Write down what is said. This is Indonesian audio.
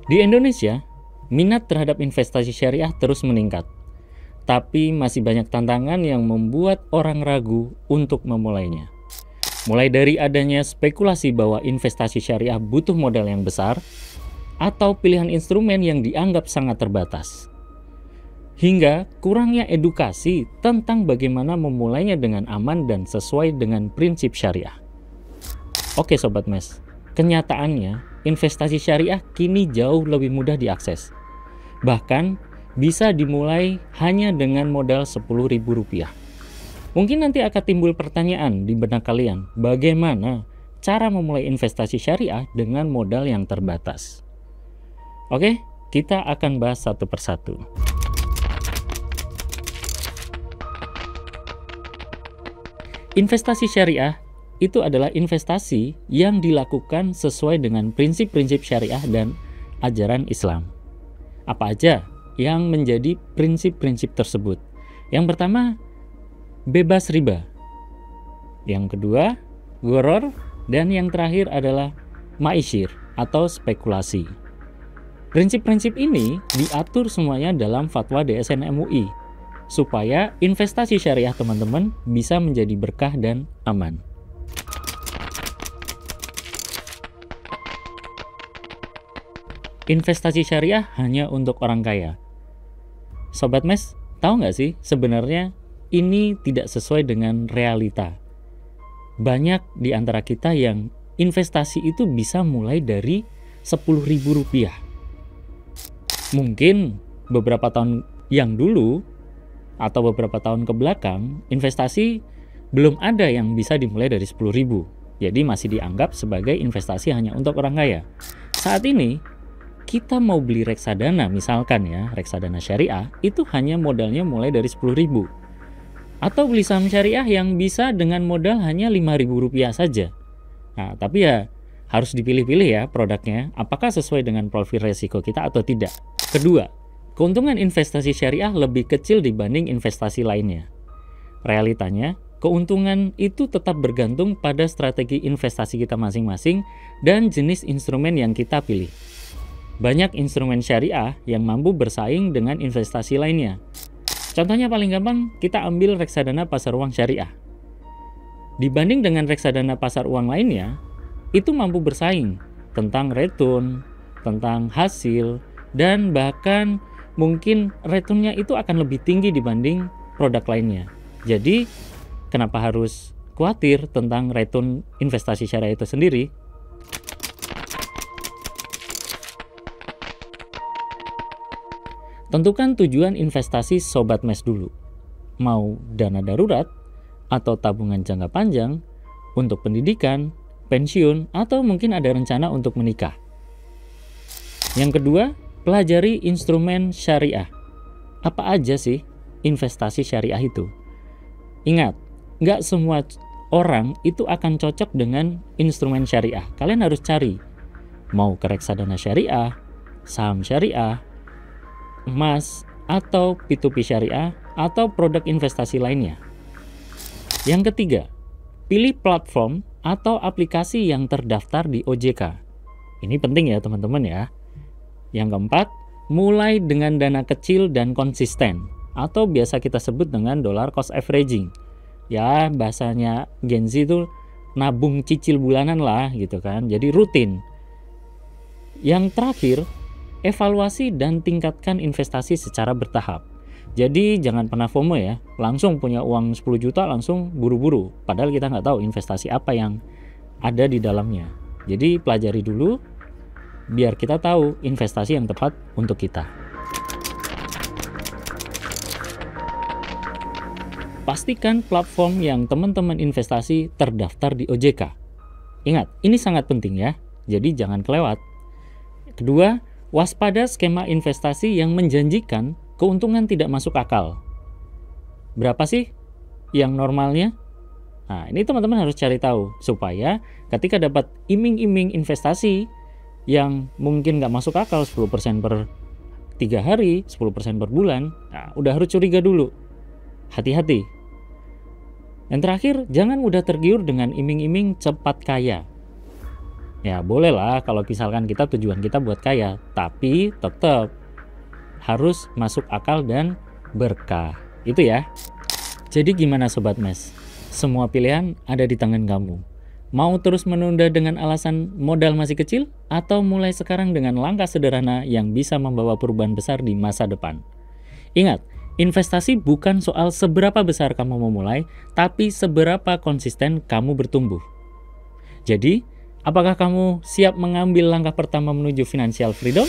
Di Indonesia, minat terhadap investasi syariah terus meningkat. Tapi masih banyak tantangan yang membuat orang ragu untuk memulainya. Mulai dari adanya spekulasi bahwa investasi syariah butuh modal yang besar, atau pilihan instrumen yang dianggap sangat terbatas. Hingga kurangnya edukasi tentang bagaimana memulainya dengan aman dan sesuai dengan prinsip syariah. Oke Sobat Mes, kenyataannya investasi syariah kini jauh lebih mudah diakses. Bahkan bisa dimulai hanya dengan modal Rp10.000. Mungkin nanti akan timbul pertanyaan di benak kalian, bagaimana cara memulai investasi syariah dengan modal yang terbatas? Oke, kita akan bahas satu persatu. Investasi syariah itu adalah investasi yang dilakukan sesuai dengan prinsip-prinsip syariah dan ajaran Islam. Apa aja yang menjadi prinsip-prinsip tersebut? Yang pertama, bebas riba. Yang kedua, gharar. Dan yang terakhir adalah maisyir atau spekulasi. Prinsip-prinsip ini diatur semuanya dalam fatwa DSN MUI supaya investasi syariah teman-teman bisa menjadi berkah dan aman. Investasi syariah hanya untuk orang kaya. Sobat Mes, tahu nggak sih sebenarnya ini tidak sesuai dengan realita. Banyak di antara kita yang investasi itu bisa mulai dari Rp10.000. Mungkin beberapa tahun yang dulu atau beberapa tahun ke belakang, investasi belum ada yang bisa dimulai dari 10.000. Jadi masih dianggap sebagai investasi hanya untuk orang kaya. Saat ini kita mau beli reksadana, misalkan ya, reksadana syariah, itu hanya modalnya mulai dari 10.000. Atau beli saham syariah yang bisa dengan modal hanya Rp5.000 saja. Nah, tapi ya harus dipilih-pilih ya produknya, apakah sesuai dengan profil resiko kita atau tidak. Kedua, keuntungan investasi syariah lebih kecil dibanding investasi lainnya. Realitanya, keuntungan itu tetap bergantung pada strategi investasi kita masing-masing dan jenis instrumen yang kita pilih. Banyak instrumen syariah yang mampu bersaing dengan investasi lainnya. Contohnya paling gampang, kita ambil reksadana pasar uang syariah. Dibanding dengan reksadana pasar uang lainnya, itu mampu bersaing tentang return, tentang hasil, dan bahkan mungkin returnnya itu akan lebih tinggi dibanding produk lainnya. Jadi, kenapa harus khawatir tentang return investasi syariah itu sendiri? Tentukan tujuan investasi Sobat Mes dulu. Mau dana darurat, atau tabungan jangka panjang, untuk pendidikan, pensiun, atau mungkin ada rencana untuk menikah. Yang kedua, pelajari instrumen syariah. Apa aja sih investasi syariah itu? Ingat, nggak semua orang itu akan cocok dengan instrumen syariah. Kalian harus cari, mau ke reksadana syariah, saham syariah, emas, atau P2P syariah, atau produk investasi lainnya. Yang ketiga, pilih platform atau aplikasi yang terdaftar di OJK. Ini penting ya teman-teman ya. Yang keempat, mulai dengan dana kecil dan konsisten, atau biasa kita sebut dengan dollar cost averaging. Ya, bahasanya Gen Z itu nabung cicil bulanan lah gitu kan, jadi rutin. Yang terakhir, evaluasi dan tingkatkan investasi secara bertahap. Jadi jangan pernah FOMO ya, langsung punya uang 10 juta langsung buru-buru, padahal kita nggak tahu investasi apa yang ada di dalamnya. Jadi pelajari dulu, biar kita tahu investasi yang tepat untuk kita. Pastikan platform yang teman-teman investasi terdaftar di OJK. Ingat, ini sangat penting ya, jadi jangan kelewat. Kedua, waspada skema investasi yang menjanjikan keuntungan tidak masuk akal. Berapa sih yang normalnya? Nah, ini teman-teman harus cari tahu, supaya ketika dapat iming-iming investasi yang mungkin nggak masuk akal 10% per 3 hari, 10% per bulan, nah, udah harus curiga dulu. Hati-hati. Yang terakhir, jangan mudah tergiur dengan iming-iming cepat kaya. Ya bolehlah kalau misalkan tujuan kita buat kaya, tapi tetap harus masuk akal dan berkah. Itu ya. Jadi gimana Sobat Mes? Semua pilihan ada di tangan kamu. Mau terus menunda dengan alasan modal masih kecil, atau mulai sekarang dengan langkah sederhana yang bisa membawa perubahan besar di masa depan? Ingat, investasi bukan soal seberapa besar kamu memulai, tapi seberapa konsisten kamu bertumbuh. Jadi, apakah kamu siap mengambil langkah pertama menuju financial freedom?